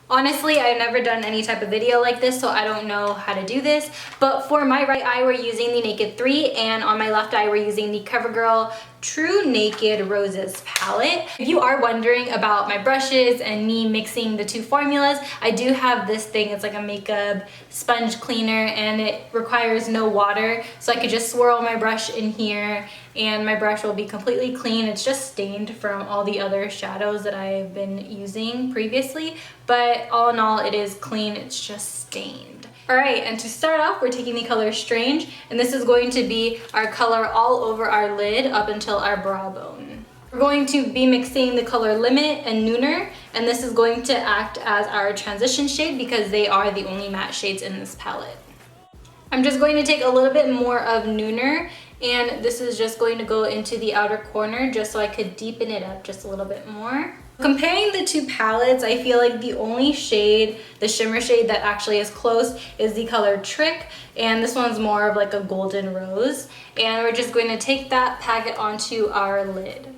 Honestly, I've never done any type of video like this, so I don't know how to do this. But for my right eye, we're using the Naked 3, and on my left eye, we're using the Covergirl True Naked Roses palette. If you are wondering about my brushes and me mixing the two formulas, I do have this thing. It's like a makeup sponge cleaner, and it requires no water. So I could just swirl my brush in here, and my brush will be completely clean. It's just stained from all the other shadows that I've been using previously. But all in all, it is clean. It's just stained. All right, and to start off, we're taking the color Strange, and this is going to be our color all over our lid up until our brow bone. We're going to be mixing the color Limit and Nooner, and this is going to act as our transition shade because they are the only matte shades in this palette. I'm just going to take a little bit more of Nooner, and this is just going to go into the outer corner just so I could deepen it up just a little bit more. Comparing the two palettes, I feel like the only shade, the shimmer shade that actually is close is the color Trick, and this one's more of like a golden rose. And we're just going to take that, pack it onto our lid.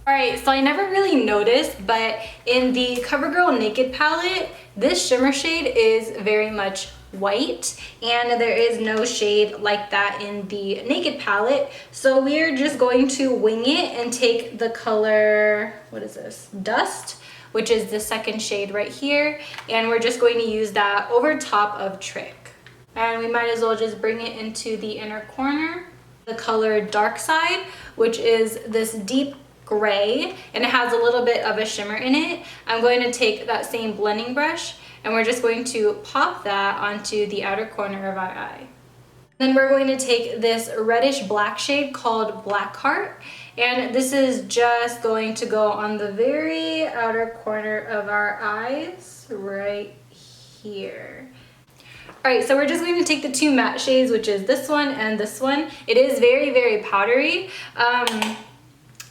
Alright, so I never really noticed, but in the Covergirl Naked palette, this shimmer shade is very much white, and there is no shade like that in the Naked palette. So we're just going to wing it and take the color, what is this? Dust, which is the second shade right here, and we're just going to use that over top of Trick. And we might as well just bring it into the inner corner. The color Dark Side, which is this deep gray, and it has a little bit of a shimmer in it. I'm going to take that same blending brush, and we're just going to pop that onto the outer corner of our eye. Then we're going to take this reddish black shade called Black Heart, and this is just going to go on the very outer corner of our eyes right here. Alright, so we're just going to take the two matte shades, which is this one and this one. It is very, very powdery.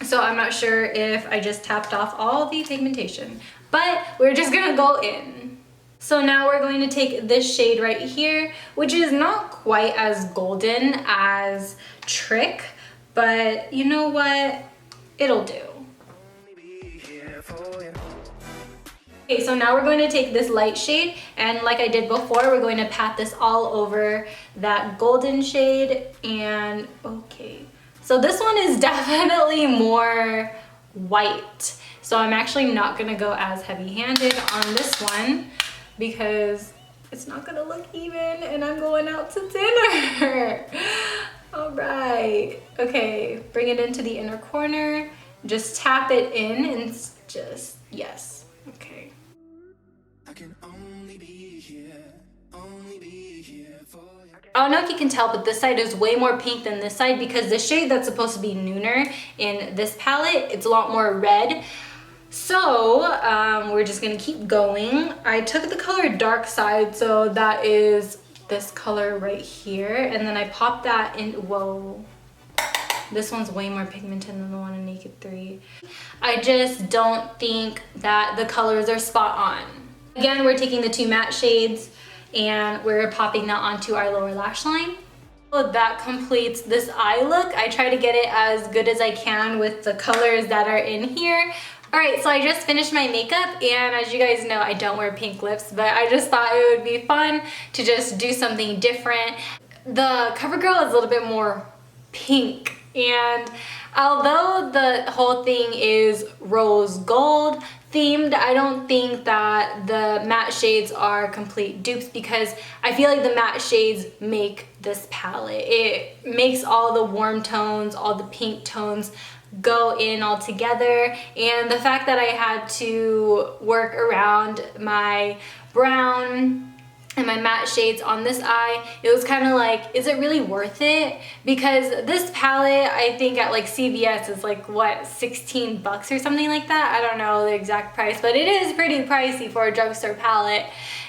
So I'm not sure if I just tapped off all the pigmentation, but we're just gonna go in. So now we're going to take this shade right here, which is not quite as golden as Trick, but you know what? It'll do. Okay, so now we're going to take this light shade, and like I did before, we're going to pat this all over that golden shade, and okay. So this one is definitely more white. So I'm actually not gonna go as heavy-handed on this one because it's not gonna look even and I'm going out to dinner. All right, okay, bring it into the inner corner. Just tap it in and just, yes, okay. I can only be here, only be here for you. I don't know if you can tell, but this side is way more pink than this side because the shade that's supposed to be Nooner in this palette, it's a lot more red. So we're just gonna keep going. I took the color Dark Side, so that is this color right here, and then I popped that in. Whoa, this one's way more pigmented than the one in Naked 3. I just don't think that the colors are spot on. Again, we're taking the two matte shades and we're popping that onto our lower lash line. So that completes this eye look. I try to get it as good as I can with the colors that are in here. All right, so I just finished my makeup, and as you guys know, I don't wear pink lips, but I just thought it would be fun to just do something different. The Covergirl is a little bit more pink, and although the whole thing is rose gold themed, I don't think that the matte shades are complete dupes because I feel like the matte shades make this palette. It makes all the warm tones, all the pink tones go in all together, and the fact that I had to work around my brown and my matte shades on this eye, it was kind of like, is it really worth it? Because this palette, I think at like CVS is like, what, 16 bucks or something like that? I don't know the exact price, but it is pretty pricey for a drugstore palette.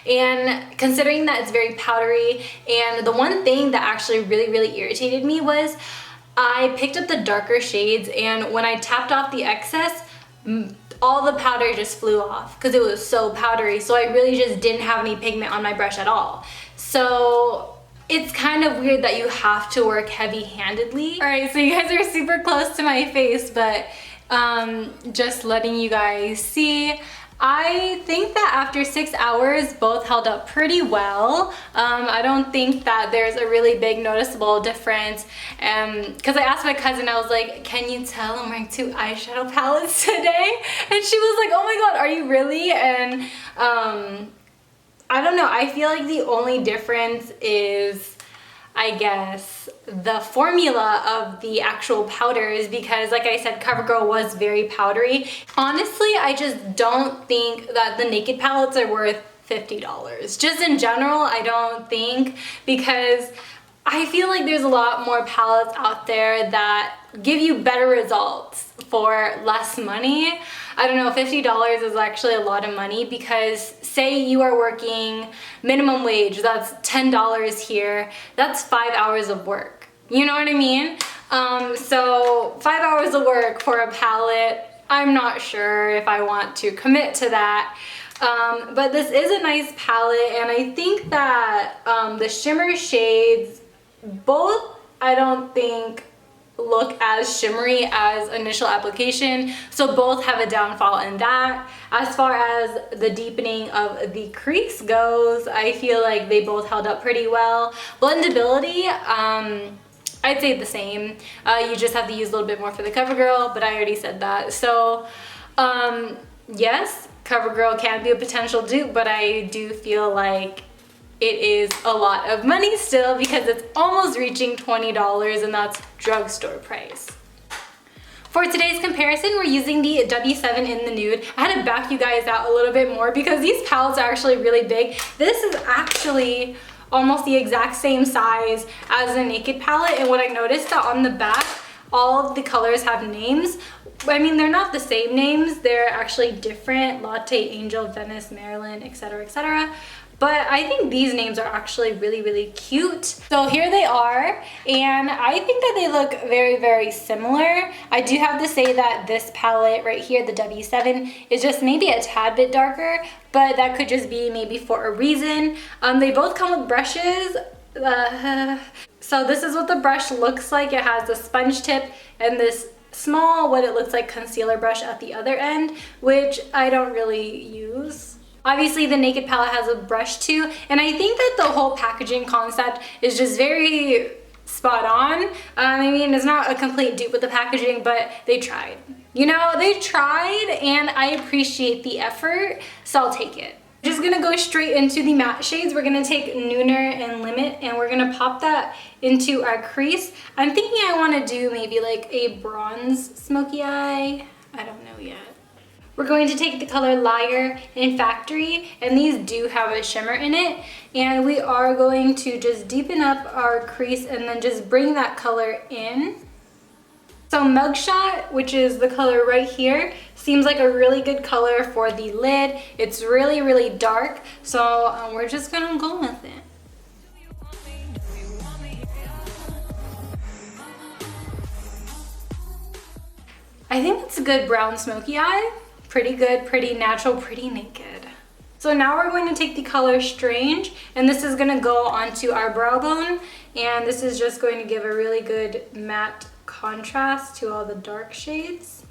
And considering that it's very powdery, and the one thing that actually really irritated me was I picked up the darker shades, and when I tapped off the excess, all the powder just flew off because it was so powdery. So I really just didn't have any pigment on my brush at all. So it's kind of weird that you have to work heavy-handedly. All right, so you guys are super close to my face, but just letting you guys see, I think that after 6 hours, both held up pretty well. I don't think that there's a really big noticeable difference. Because I asked my cousin, I was like, can you tell I'm wearing 2 eyeshadow palettes today? And she was like, oh my god, are you really? And I don't know, I feel like the only difference is, I guess, the formula of the actual powders, because like I said, Covergirl was very powdery. Honestly, I just don't think that the Naked palettes are worth $50. Just in general, I don't think, because I feel like there's a lot more palettes out there that give you better results for less money. I don't know, $50 is actually a lot of money, because say you are working minimum wage, that's $10 here, that's 5 hours of work. You know what I mean? So 5 hours of work for a palette, I'm not sure if I want to commit to that. But this is a nice palette, and I think that the shimmer shades, both I don't think look as shimmery as initial application, so both have a downfall in that. As far as the deepening of the crease goes, I feel like they both held up pretty well. Blendability, I'd say the same. You just have to use a little bit more for the Covergirl, but I already said that. So yes, Covergirl can be a potential dupe, but I do feel like it is a lot of money still, because it's almost reaching $20, and that's drugstore price. For today's comparison, we're using the W7 in the Nude. I had to back you guys out a little bit more because these palettes are actually really big. This is actually almost the exact same size as the Naked palette, and what I noticed that on the back, all of the colors have names. I mean, they're not the same names, they're actually different: Latte, Angel, Venice, Maryland, etc., etc. But I think these names are actually really, really cute. So here they are, and I think that they look very, very similar. I do have to say that this palette right here, the W7, is just maybe a tad bit darker, but that could just be maybe for a reason. They both come with brushes. So this is what the brush looks like. It has a sponge tip and this small, what it looks like, concealer brush at the other end, which I don't really use. Obviously, the Naked palette has a brush too, and I think that the whole packaging concept is just very spot on. I mean, it's not a complete dupe with the packaging, but they tried. You know, they tried, and I appreciate the effort, so I'll take it. We're just gonna go straight into the matte shades. We're gonna take Nooner and Limit, and we're gonna pop that into our crease. I'm thinking I wanna do maybe like a bronze smoky eye. I don't know yet. We're going to take the color Liar in Factory, and these do have a shimmer in it, and we are going to just deepen up our crease and then just bring that color in. So Mugshot, which is the color right here, seems like a really good color for the lid. It's really, really dark, so we're just gonna go with it. I think that's a good brown smoky eye. Pretty good, pretty natural, pretty naked. So now we're going to take the color Strange, and this is going to go onto our brow bone, and this is just going to give a really good matte contrast to all the dark shades.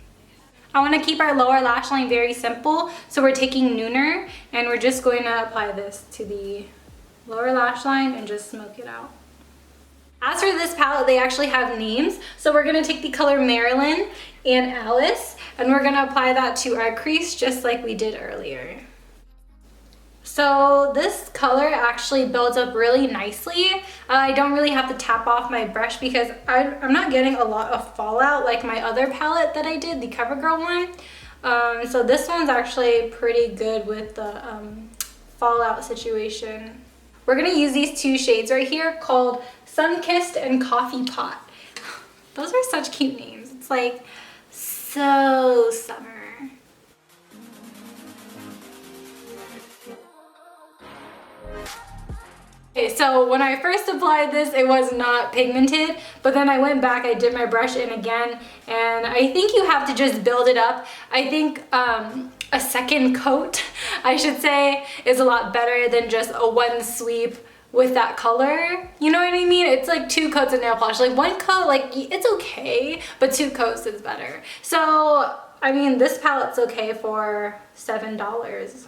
I want to keep our lower lash line very simple, so we're taking Nooner, and we're just going to apply this to the lower lash line and just smoke it out. As for this palette, they actually have names, so we're going to take the color Marilyn and Alice, and we're going to apply that to our crease just like we did earlier. So this color actually builds up really nicely. I don't really have to tap off my brush because I'm not getting a lot of fallout like my other palette that I did, the Covergirl one. So this one's actually pretty good with the fallout situation. We're going to use these two shades right here called Sunkissed and Coffee Pot. Those are such cute names. It's like so summer. Okay, so when I first applied this, it was not pigmented, but then I went back, I did my brush in again, and I think you have to just build it up. I think a second coat, I should say, is a lot better than just a one sweep with that color. You know what I mean? It's like 2 coats of nail polish. Like 1 coat, like it's okay, but 2 coats is better. So I mean, this palette's okay for $7.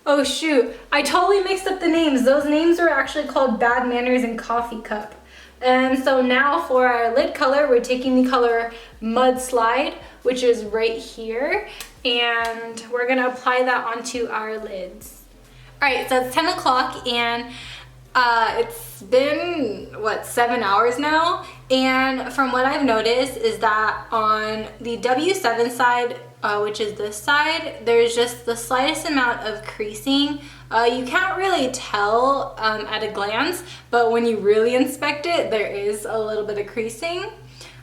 Oh shoot, I totally mixed up the names. Those names were actually called Bad Manners and Coffee Cup. And so now for our lid color, we're taking the color Mudslide, which is right here, and we're gonna apply that onto our lids. All right, so it's 10 o'clock and it's been, what, 7 hours now? And from what I've noticed is that on the W7 side, which is this side, there's just the slightest amount of creasing. You can't really tell at a glance, but when you really inspect it, there is a little bit of creasing.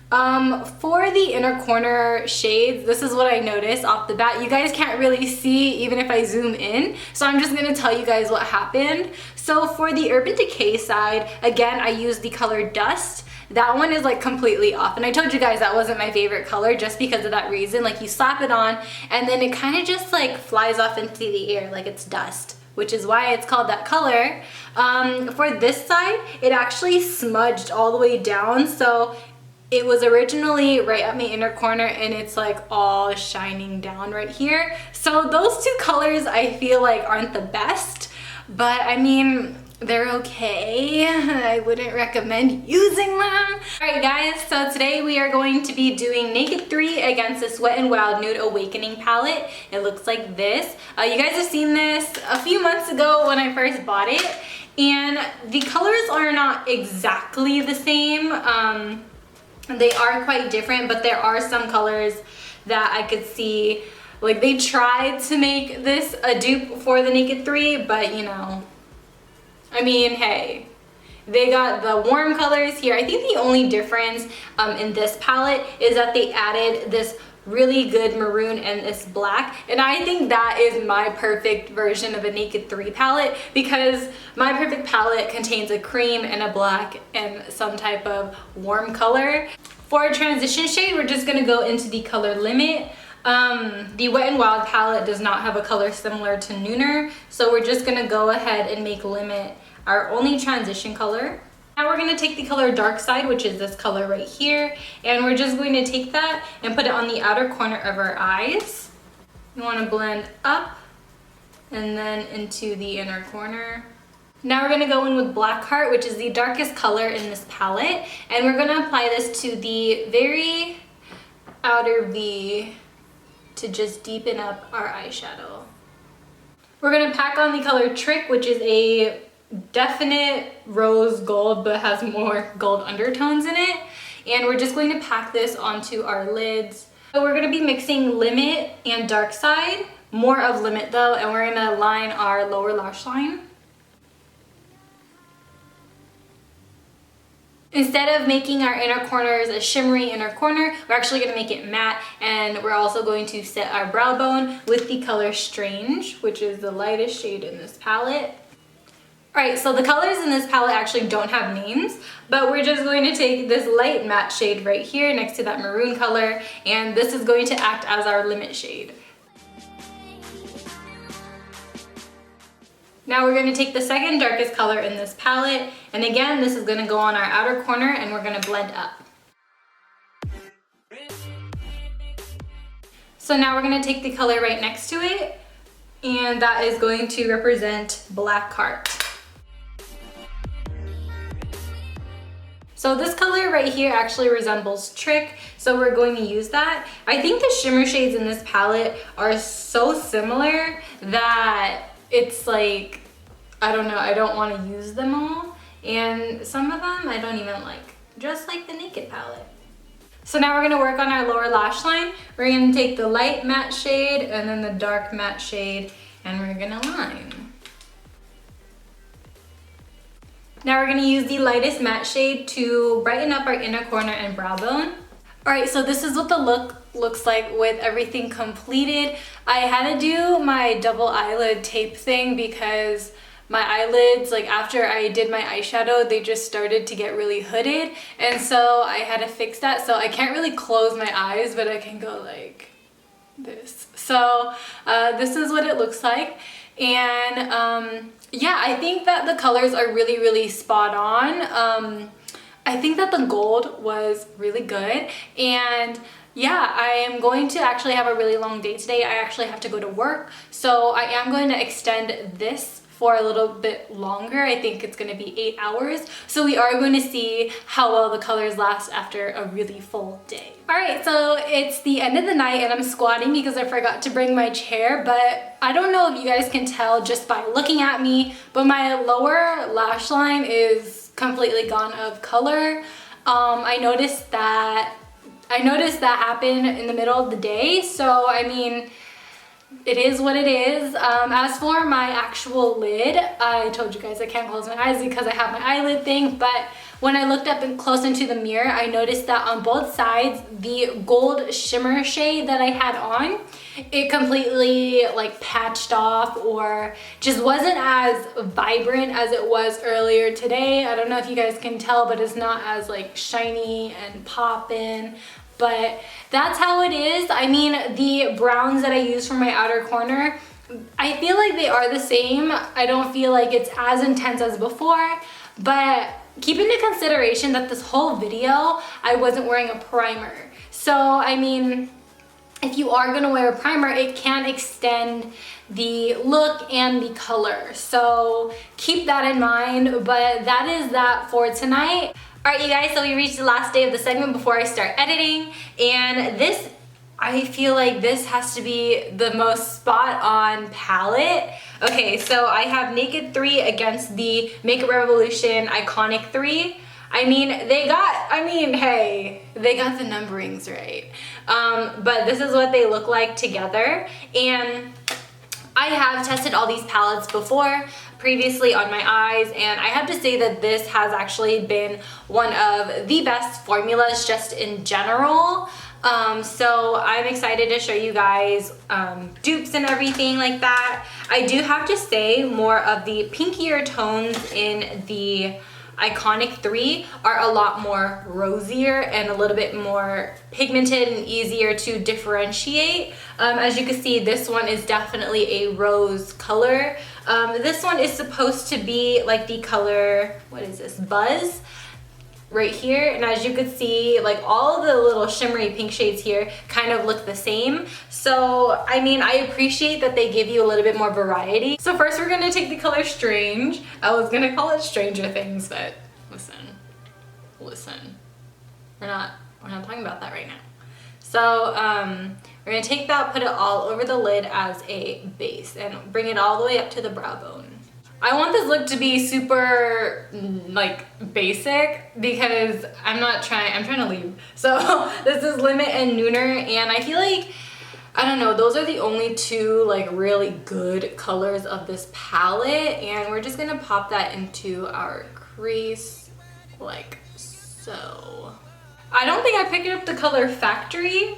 For the inner corner shades, this is what I noticed off the bat. You guys can't really see even if I zoom in, so I'm just gonna tell you guys what happened. So for the Urban Decay side, again, I used the color Dust. That one is like completely off, and I told you guys that wasn't my favorite color just because of that reason. Like, you slap it on and then it kind of just like flies off into the air like it's dust, which is why it's called that color. For this side, it actually smudged all the way down, so it was originally right at my inner corner and it's like all shining down right here. So those two colors I feel like aren't the best, but I mean, they're okay. I wouldn't recommend using them. Alright guys, so today we are going to be doing Naked 3 against this Wet n Wild Nude Awakening palette. It looks like this. You guys have seen this a few months ago when I first bought it, and the colors are not exactly the same. They are quite different, but there are some colors that I could see, like, they tried to make this a dupe for the Naked 3, but you know, I mean, hey, they got the warm colors here. I think the only difference in this palette is that they added this really good maroon and this black, and I think that is my perfect version of a Naked 3 palette, because my perfect palette contains a cream and a black and some type of warm color. For a transition shade, we're just gonna go into the color Limit. The Wet n Wild palette does not have a color similar to Nooner, so we're just gonna go ahead and make Limit our only transition color. Now we're gonna take the color Dark Side, which is this color right here, and we're just going to take that and put it on the outer corner of our eyes. You wanna blend up and then into the inner corner. Now we're gonna go in with Black Heart, which is the darkest color in this palette, and we're gonna apply this to the very outer V to just deepen up our eyeshadow. We're gonna pack on the color Trick, which is a definite rose gold but has more gold undertones in it, and we're just going to pack this onto our lids. So we're going to be mixing Limit and Dark Side, more of Limit though, and we're going to line our lower lash line. Instead of making our inner corners a shimmery inner corner, we're actually going to make it matte, and we're also going to set our brow bone with the color Strange, which is the lightest shade in this palette. Alright, so the colors in this palette actually don't have names, but we're just going to take this light matte shade right here next to that maroon color, and this is going to act as our Limit shade. Now we're going to take the second darkest color in this palette, and again, this is going to go on our outer corner and we're going to blend up. So now we're going to take the color right next to it, and that is going to represent Black Heart. So this color right here actually resembles Trick, so we're going to use that. I think the shimmer shades in this palette are so similar that it's like, I don't know, I don't want to use them all. And some of them I don't even like, just like the Naked palette. So now we're going to work on our lower lash line. We're going to take the light matte shade and then the dark matte shade, and we're going to line. Now we're going to use the lightest matte shade to brighten up our inner corner and brow bone. Alright, so this is what the look looks like with everything completed. I had to do my double eyelid tape thing because my eyelids, like after I did my eyeshadow, they just started to get really hooded, and so I had to fix that. So I can't really close my eyes, but I can go like this. So this is what it looks like. And yeah, I think that the colors are really, really spot on. I think that the gold was really good, and yeah, I am going to actually have a really long day today. I actually have to go to work, so I am going to extend this for a little bit longer. I think it's going to be 8 hours. So we are going to see how well the colors last after a really full day. All right, so it's the end of the night and I'm squatting because I forgot to bring my chair, but I don't know if you guys can tell just by looking at me, but my lower lash line is completely gone of color. I noticed that happened in the middle of the day, so I mean, it is what it is. As for my actual lid, I told you guys I can't close my eyes because I have my eyelid thing, but when I looked up and close into the mirror, I noticed that on both sides, the gold shimmer shade that I had on, it completely like patched off or just wasn't as vibrant as it was earlier today. I don't know if you guys can tell, but it's not as like shiny and poppin'. But that's how it is. I mean, the browns that I use for my outer corner, I feel like they are the same. I don't feel like it's as intense as before, but keep into consideration that this whole video, I wasn't wearing a primer. So, I mean, if you are gonna wear a primer, it can extend the look and the color. So keep that in mind, but that is that for tonight. All right, you guys, so we reached the last day of the segment before I start editing, and this, I feel like this has to be the most spot on palette. Okay, so I have Naked 3 against the Makeup Revolution Iconic 3. I mean, hey, they got the numberings right. But this is what they look like together, and I have tested all these palettes before previously on my eyes, and I have to say that this has actually been one of the best formulas just in general. So I'm excited to show you guys dupes and everything like that. I do have to say more of the pinkier tones in the Iconic 3 are a lot more rosier and a little bit more pigmented and easier to differentiate. As you can see, this one is definitely a rose color. This one is supposed to be like the color, what is this, Buzz, right here. And as you can see, like all the little shimmery pink shades here kind of look the same. So, I mean, I appreciate that they give you a little bit more variety. So first we're gonna take the color Strange. I was gonna call it Stranger Things, but listen, we're not talking about that right now. So, we're gonna take that, put it all over the lid as a base and bring it all the way up to the brow bone. I want this look to be super like basic because I'm trying to leave. So this is Limit and Nooner, and I feel like, I don't know, those are the only two like really good colors of this palette, and we're just gonna pop that into our crease like so. I don't think I picked up the color Factory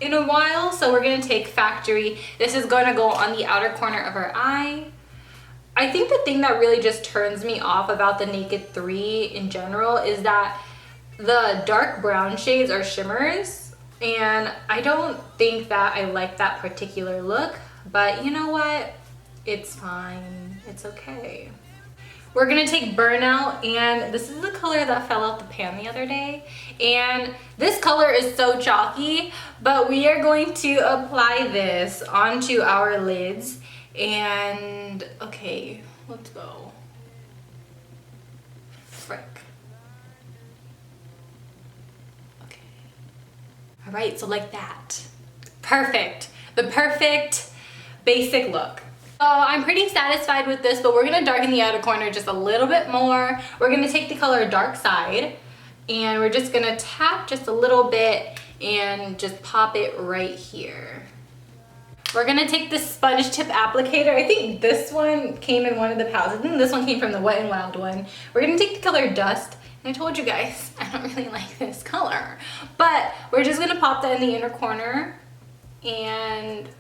in a while, so we're gonna take Factory. This is gonna go on the outer corner of our eye. I think the thing that really just turns me off about the Naked 3 in general is that the dark brown shades are shimmers, and I don't think that I like that particular look, but you know what? It's fine, it's okay. We're gonna take Burnout, and this is the color that fell out the pan the other day, and this color is so chalky, but we are going to apply this onto our lids. And okay, let's go. Frick. Okay. All right, so like that. Perfect. The perfect basic look. So I'm pretty satisfied with this, but we're gonna darken the outer corner just a little bit more. We're gonna take the color Dark Side, and we're just gonna tap just a little bit and just pop it right here. We're gonna take the sponge tip applicator. I think this one came in one of the palettes. I think this one came from the Wet n Wild one. We're gonna take the color Dust. And I told you guys, I don't really like this color. But we're just gonna pop that in the inner corner. And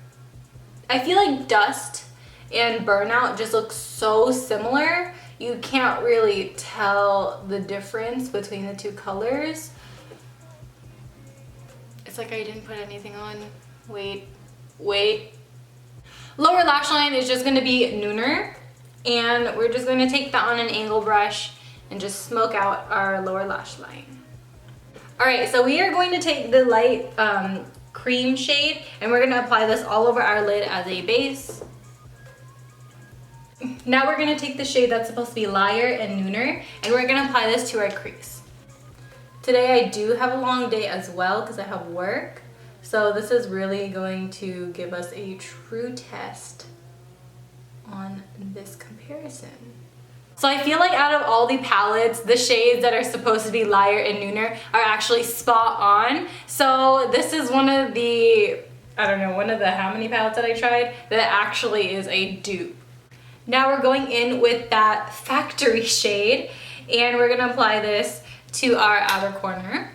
I feel like Dust and Burnout just look so similar. You can't really tell the difference between the two colors. It's like I didn't put anything on. Wait. Lower lash line is just gonna be Nooner, and we're just gonna take that on an angle brush and just smoke out our lower lash line. All right, so we are going to take the light cream shade and we're gonna apply this all over our lid as a base. Now we're gonna take the shade that's supposed to be liar and nooner and we're gonna apply this to our crease. Today I do have a long day as well because I have work. So this is really going to give us a true test on this comparison. So I feel like out of all the palettes, the shades that are supposed to be liar and nooner are actually spot on. So this is one of the, I don't know, one of the how many palettes that I tried that actually is a dupe. Now we're going in with that factory shade and we're gonna apply this to our outer corner.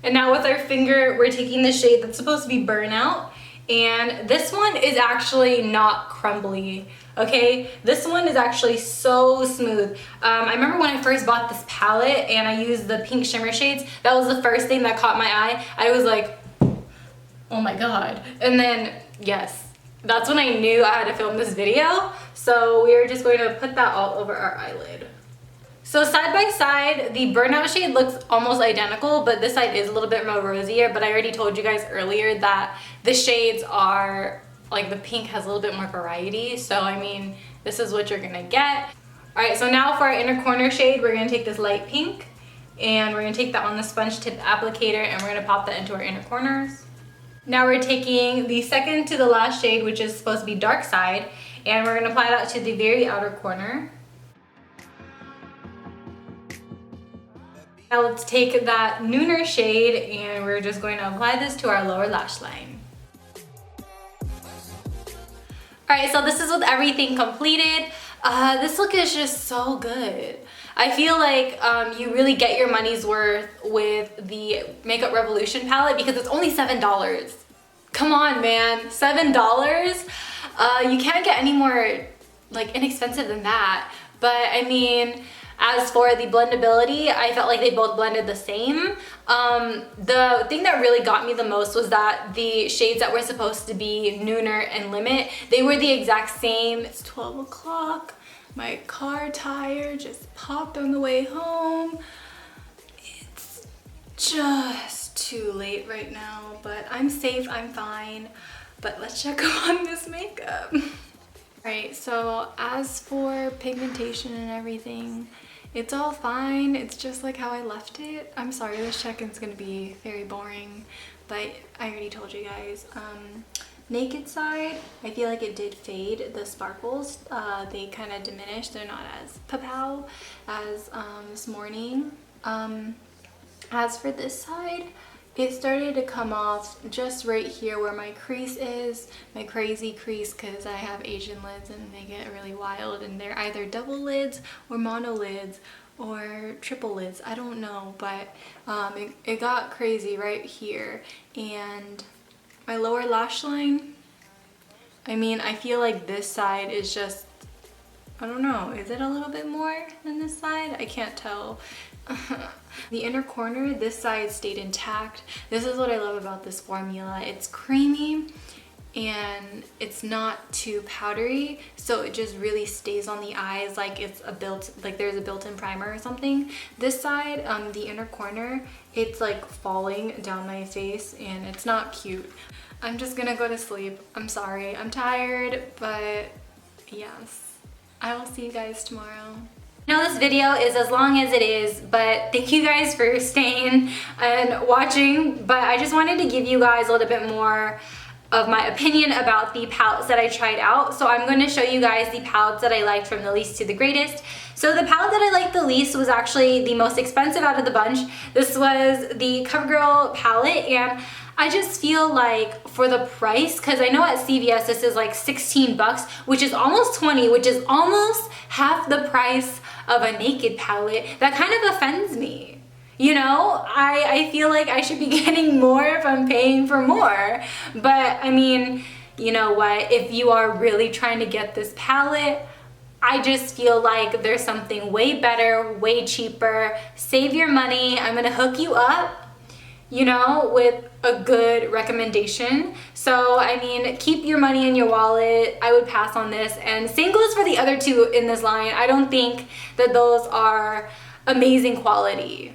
And now with our finger, we're taking the shade that's supposed to be burnout. And this one is actually not crumbly, okay? This one is actually so smooth. I remember when I first bought this palette and I used the pink shimmer shades, that was the first thing that caught my eye. I was like, oh my God. And then, yes, that's when I knew I had to film this video. So we are just going to put that all over our eyelid. So side by side, the burnout shade looks almost identical, but this side is a little bit more rosier, but I already told you guys earlier that the shades are, like the pink has a little bit more variety. So I mean, this is what you're gonna get. All right, so now for our inner corner shade, we're gonna take this light pink and we're gonna take that on the sponge tip applicator and we're gonna pop that into our inner corners. Now we're taking the second to the last shade, which is supposed to be dark side, and we're gonna apply that to the very outer corner. Now let's take that nooner shade and we're just going to apply this to our lower lash line. Alright, so this is with everything completed. This look is just so good. I feel like you really get your money's worth with the Makeup Revolution palette because it's only $7. Come on, man, $7? You can't get any more like inexpensive than that. But I mean, as for the blendability, I felt like they both blended the same. The thing that really got me the most was that the shades that were supposed to be Nooner and Limit, they were the exact same. It's 12 o'clock. My car tire just popped on the way home. It's just too late right now, but I'm safe, I'm fine. But let's check on this makeup. Right, so as for pigmentation and everything, it's all fine. It's just like how I left it. I'm sorry, this check-in's gonna be very boring, but I already told you guys. Naked side, I feel like it did fade. The sparkles, they kind of diminished. They're not as pow as this morning. As for this side, it started to come off just right here where my crease is, my crazy crease, because I have Asian lids and they get really wild and they're either double lids or mono lids or triple lids. I don't know, but it got crazy right here. And my lower lash line, I mean, I feel like this side is just, I don't know, is it a little bit more than this side? I can't tell. The inner corner, this side stayed intact. This is what I love about this formula. It's creamy and it's not too powdery, so it just really stays on the eyes like it's there's a built-in primer or something. This side, the inner corner, it's like falling down my face and it's not cute. I'm just gonna go to sleep. I'm sorry, I'm tired, but yes, I will see you guys tomorrow. I know this video is as long as it is, but thank you guys for staying and watching. But I just wanted to give you guys a little bit more of my opinion about the palettes that I tried out. So I'm going to show you guys the palettes that I liked from the least to the greatest. So the palette that I liked the least was actually the most expensive out of the bunch. This was the Covergirl palette, and I just feel like for the price, because I know at CVS this is like 16 bucks, which is almost 20, which is almost half the price of a Naked palette. That kind of offends me. You know, I feel like I should be getting more if I'm paying for more. But I mean, you know what? If you are really trying to get this palette, I just feel like there's something way better, way cheaper. Save your money. I'm gonna hook you up. you know, with a good recommendation. So, I mean, keep your money in your wallet. I would pass on this. And same goes for the other two in this line. I don't think that those are amazing quality.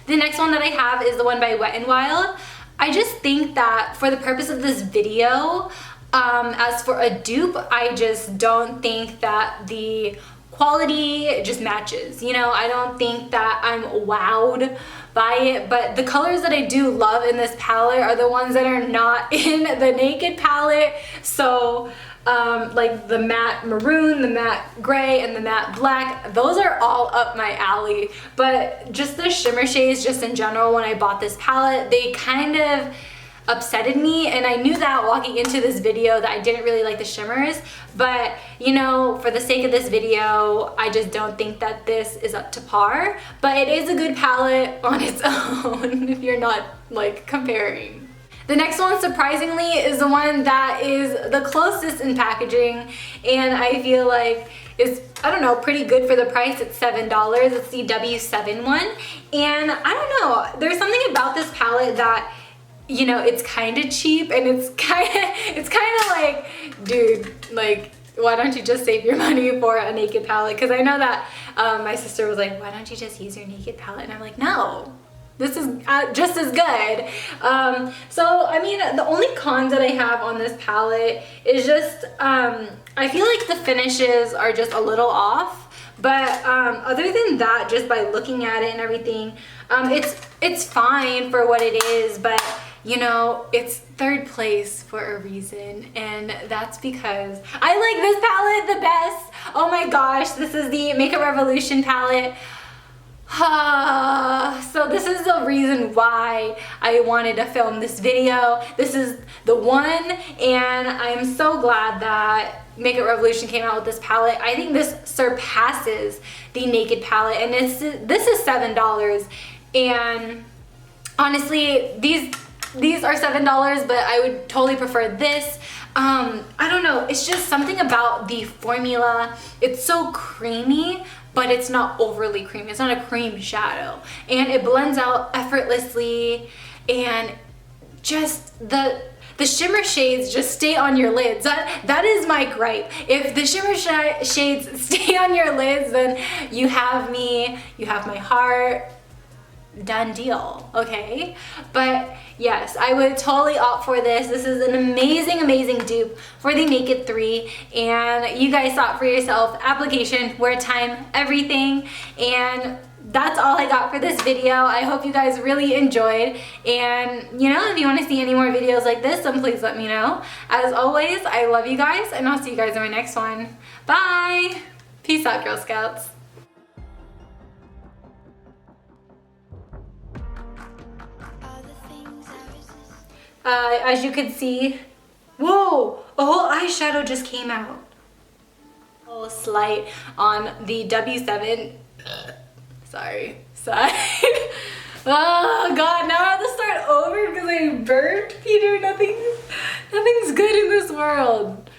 The next one that I have is the one by Wet n Wild. I just think that for the purpose of this video, as for a dupe, I just don't think that the quality just matches. You know, I don't think that I'm wowed by it, but the colors that I do love in this palette are the ones that are not in the Naked palette. So like the matte maroon, the matte gray, and the matte black, those are all up my alley. But just the shimmer shades just in general, when I bought this palette, they kind of upsetted me, and I knew that walking into this video that I didn't really like the shimmers, but you know, for the sake of this video, I just don't think that this is up to par. But it is a good palette on its own if you're not like comparing. The next one, surprisingly, is the one that is the closest in packaging, and I feel like is, I don't know, pretty good for the price. It's $7. It's the W7 one, and I don't know, there's something about this palette that, you know, it's kind of cheap, and it's kind of like, dude, like, why don't you just save your money for a Naked palette? Because I know that my sister was like, why don't you just use your Naked palette? And I'm like, no, this is just as good. So, I mean, the only cons that I have on this palette is just, I feel like the finishes are just a little off. But other than that, just by looking at it and everything, it's fine for what it is, but you know, it's third place for a reason, and that's because I like this palette the best. Oh my gosh, this is the Makeup Revolution palette. So this is the reason why I wanted to film this video. This is the one, and I'm so glad that Makeup Revolution came out with this palette. I think this surpasses the Naked palette, and this is $7, and honestly, these are $7, but I would totally prefer this. I don't know, it's just something about the formula. It's so creamy, but it's not overly creamy. It's not a cream shadow, and it blends out effortlessly, and just the shimmer shades just stay on your lids. That is my gripe. If the shimmer shades stay on your lids, then you have me, you have my heart. Done deal, okay? But yes, I would totally opt for this. This is an amazing dupe for the Naked 3, and you guys saw it for yourself. Application, wear time, everything, and that's all I got for this video. I hope you guys really enjoyed, and you know, if you want to see any more videos like this, then please let me know. As always, I love you guys, and I'll see you guys in my next one. Bye! Peace out, Girl Scouts. As you can see, whoa, a whole eyeshadow just came out. A little slight on the W7, sorry, side. Oh God, now I have to start over because I burned, Peter. Nothing's good in this world.